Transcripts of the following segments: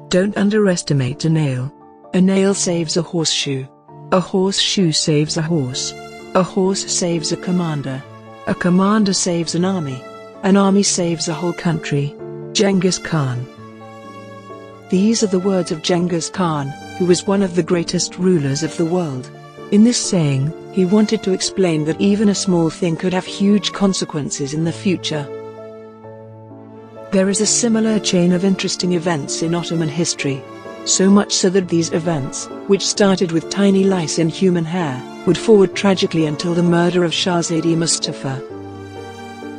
Don't underestimate a nail. A nail saves a horseshoe. A horseshoe saves a horse. A horse saves a commander. A commander saves an army. An army saves a whole country. Genghis Khan. These are the words of Genghis Khan, who was one of the greatest rulers of the world. In this saying, he wanted to explain that even a small thing could have huge consequences in the future. There is a similar chain of interesting events in Ottoman history. So much so that these events, which started with tiny lice in human hair, would forward tragically until the murder of Şehzade Mustafa.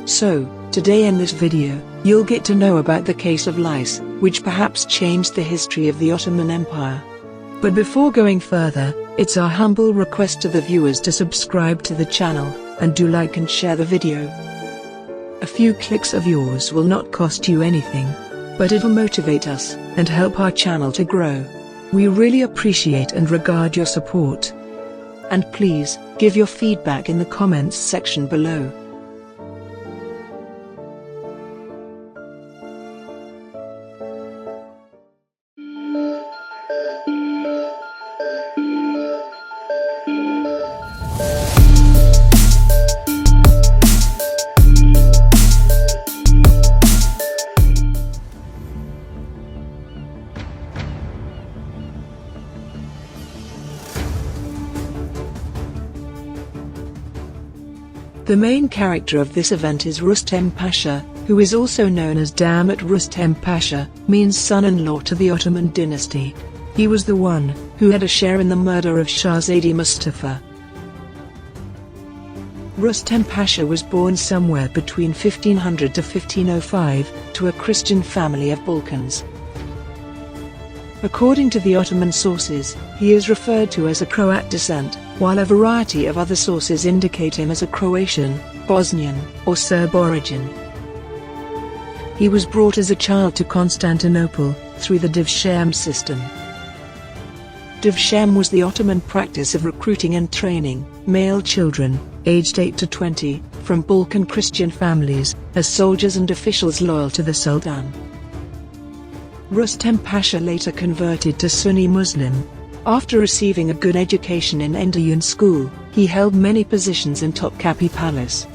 So, today in this video, you'll get to know about the case of lice, which perhaps changed the history of the Ottoman Empire. But before going further, it's our humble request to the viewers to subscribe to the channel, and do like and share the video. A few clicks of yours will not cost you anything, but it'll motivate us, and help our channel to grow. We really appreciate and regard your support. And please, give your feedback in the comments section below. The main character of this event is Rüstem Pasha, who is also known as Damat. Rüstem Pasha means son-in-law to the Ottoman dynasty. He was the one who had a share in the murder of Şehzade Mustafa. Rüstem Pasha was born somewhere between 1500 to 1505, to a Christian family of Balkans. According to the Ottoman sources, he is referred to as a Croat descent, while a variety of other sources indicate him as a Croatian, Bosnian, or Serb origin. He was brought as a child to Constantinople, through the Devshirme system. Devshirme was the Ottoman practice of recruiting and training male children, aged 8 to 20, from Balkan Christian families, as soldiers and officials loyal to the Sultan. Rüstem Pasha later converted to Sunni Muslim. After receiving a good education in Enderun school, he held many positions in Topkapi Palace.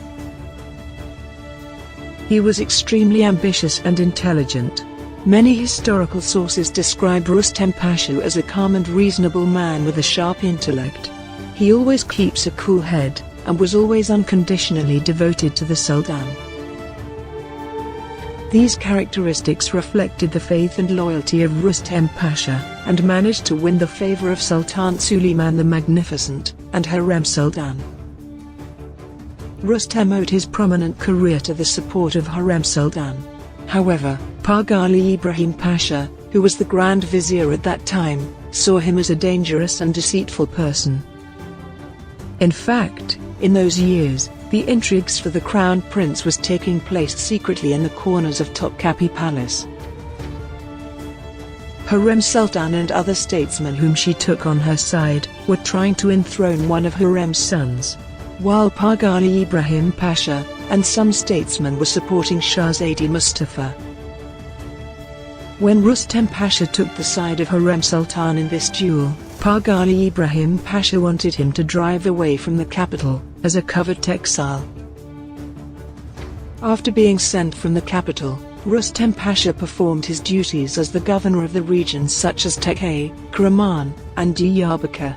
He was extremely ambitious and intelligent. Many historical sources describe Rüstem Pasha as a calm and reasonable man with a sharp intellect. He always keeps a cool head, and was always unconditionally devoted to the Sultan. These characteristics reflected the faith and loyalty of Rüstem Pasha, and managed to win the favor of Sultan Süleyman the Magnificent, and Hürrem Sultan. Rüstem owed his prominent career to the support of Hürrem Sultan. However, Pagali Ibrahim Pasha, who was the Grand Vizier at that time, saw him as a dangerous and deceitful person. In fact, in those years, the intrigues for the crown prince was taking place secretly in the corners of Topkapi Palace. Hürrem Sultan and other statesmen whom she took on her side, were trying to enthrone one of Hürrem's sons, while Pagali Ibrahim Pasha, and some statesmen were supporting Şehzade Mustafa. When Rüstem Pasha took the side of Hürrem Sultan in this duel, Pagali Ibrahim Pasha wanted him to drive away from the capital, as a covert exile. After being sent from the capital, Rüstem Pasha performed his duties as the governor of the regions such as Tekke, Karaman, and Diyarbakir.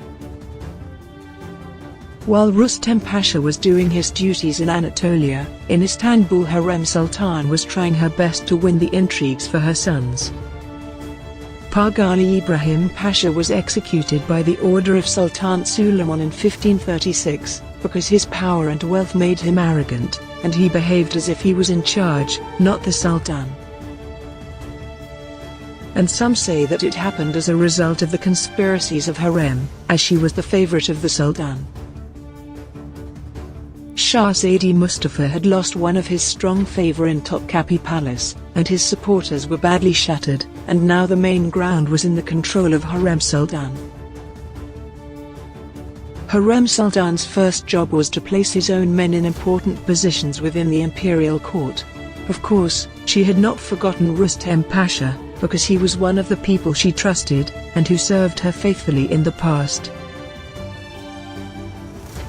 While Rüstem Pasha was doing his duties in Anatolia, in Istanbul Hürrem Sultan was trying her best to win the intrigues for her sons. Pagali Ibrahim Pasha was executed by the order of Sultan Süleyman in 1536, because his power and wealth made him arrogant, and he behaved as if he was in charge, not the Sultan. And some say that it happened as a result of the conspiracies of Hürrem, as she was the favorite of the Sultan. Şehzade Mustafa had lost one of his strong favor in Topkapi Palace, and his supporters were badly shattered, and now the main ground was in the control of Hürrem Sultan. Hürrem Sultan's first job was to place his own men in important positions within the imperial court. Of course, she had not forgotten Rüstem Pasha, because he was one of the people she trusted, and who served her faithfully in the past.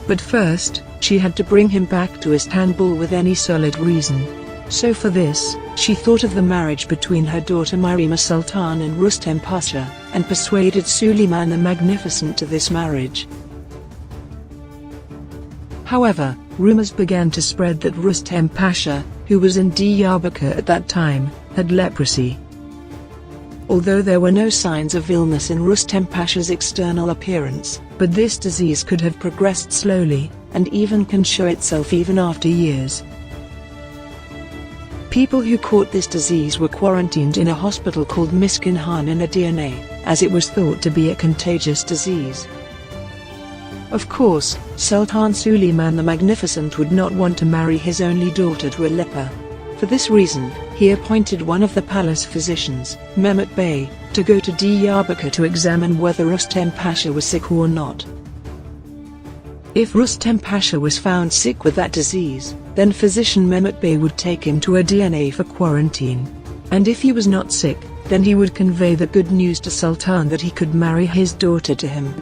But first, she had to bring him back to Istanbul with any solid reason. So for this, she thought of the marriage between her daughter Myrima Sultan and Rustem Pasha, and persuaded Suleiman the Magnificent to this marriage. However, rumors began to spread that Rustem Pasha, who was in Diyarbakir at that time, had leprosy. Although there were no signs of illness in Rustem Pasha's external appearance, but this disease could have progressed slowly, and even can show itself even after years. People who caught this disease were quarantined in a hospital called Miskinhan in Edirne, as it was thought to be a contagious disease. Of course, Sultan Suleiman the Magnificent would not want to marry his only daughter to a leper. For this reason, he appointed one of the palace physicians, Mehmet Bey, to go to Diyarbakir to examine whether Rustem Pasha was sick or not. If Rustem Pasha was found sick with that disease, then physician Mehmet Bey would take him to Edirne for quarantine. And if he was not sick, then he would convey the good news to Sultan that he could marry his daughter to him.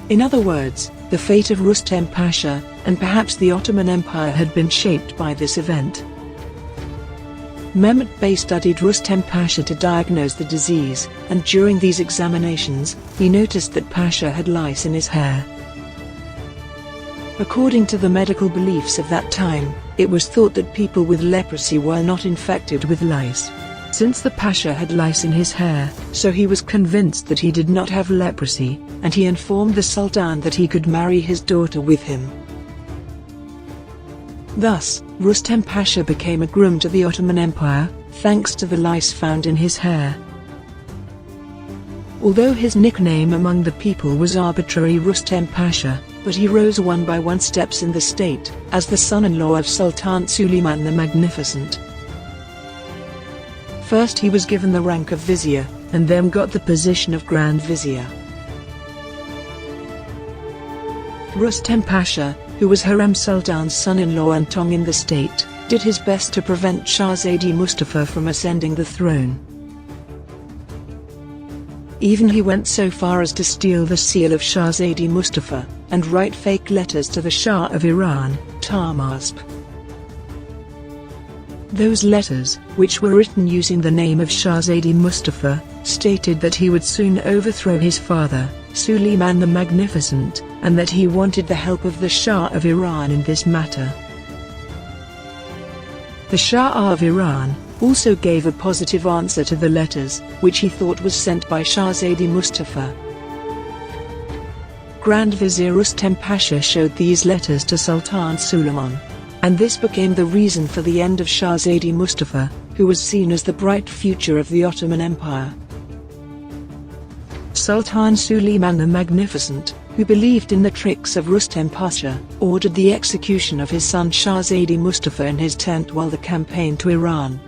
In other words, the fate of Rustem Pasha, and perhaps the Ottoman Empire, had been shaped by this event. Mehmet Bey studied Rustem Pasha to diagnose the disease, and during these examinations, he noticed that Pasha had lice in his hair. According to the medical beliefs of that time, it was thought that people with leprosy were not infected with lice. Since the Pasha had lice in his hair, so he was convinced that he did not have leprosy, and he informed the Sultan that he could marry his daughter with him. Thus, Rustem Pasha became a groom to the Ottoman Empire, thanks to the lice found in his hair. Although his nickname among the people was arbitrary Rustem Pasha, but he rose one by one steps in the state, as the son-in-law of Sultan Suleiman the Magnificent. First he was given the rank of vizier, and then got the position of Grand Vizier. Rustem Pasha, who was Hürrem Sultan's son-in-law and tongue in the state, did his best to prevent Şehzade Mustafa from ascending the throne. Even he went so far as to steal the seal of Şehzade Mustafa, and write fake letters to the Shah of Iran, Damat. Those letters, which were written using the name of Şehzade Mustafa, stated that he would soon overthrow his father, Suleiman the Magnificent, and that he wanted the help of the Shah of Iran in this matter. The Shah of Iran also gave a positive answer to the letters, which he thought was sent by Şehzade Mustafa. Grand Vizier Rustem Pasha showed these letters to Sultan Suleiman, and this became the reason for the end of Şehzade Mustafa, who was seen as the bright future of the Ottoman Empire. Sultan Suleiman the Magnificent, who believed in the tricks of Rustem Pasha, ordered the execution of his son Şehzade Mustafa in his tent while the campaign to Iran.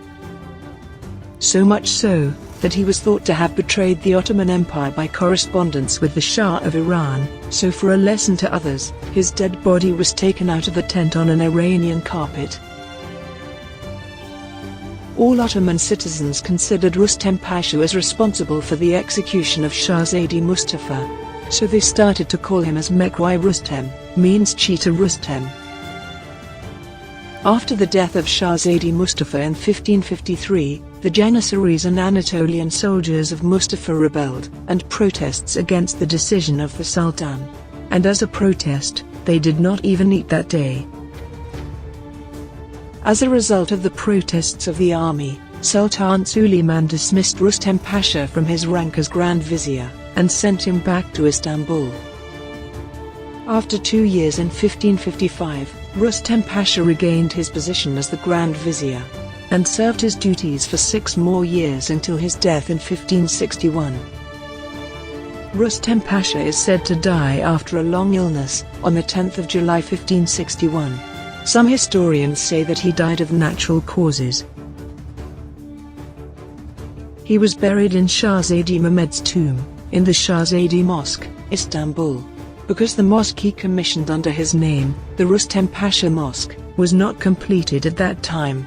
So much so, that he was thought to have betrayed the Ottoman Empire by correspondence with the Shah of Iran, so for a lesson to others, his dead body was taken out of the tent on an Iranian carpet. All Ottoman citizens considered Rustem Pasha as responsible for the execution of Şehzade Mustafa, so they started to call him as Mekwai Rustem, means cheater Rustem. After the death of Şehzade Mustafa in 1553, the Janissaries and Anatolian soldiers of Mustafa rebelled, and protests against the decision of the Sultan. And as a protest, they did not even eat that day. As a result of the protests of the army, Sultan Suleiman dismissed Rustem Pasha from his rank as Grand Vizier, and sent him back to Istanbul. After 2 years in 1555, Rustem Pasha regained his position as the Grand Vizier, and served his duties for 6 more years until his death in 1561. Rustem Pasha is said to die after a long illness, on the 10th of July 1561. Some historians say that he died of natural causes. He was buried in Şehzade Mehmed's tomb, in the Şehzade Mosque, Istanbul. Because the mosque he commissioned under his name, the Rustem Pasha Mosque, was not completed at that time.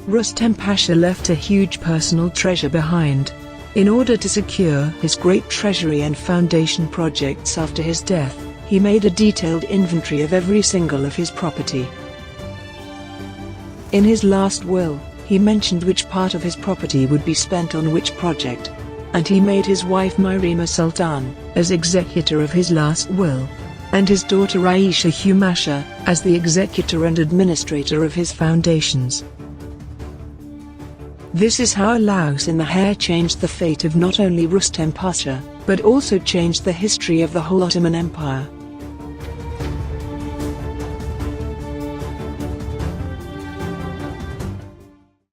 Rustem Pasha left a huge personal treasure behind. In order to secure his great treasury and foundation projects after his death, he made a detailed inventory of every single of his property. In his last will, he mentioned which part of his property would be spent on which project. And he made his wife Myrima Sultan as executor of his last will, and his daughter Aisha Humasha as the executor and administrator of his foundations. This is how a louse in the hair changed the fate of not only Rustem Pasha, but also changed the history of the whole Ottoman Empire.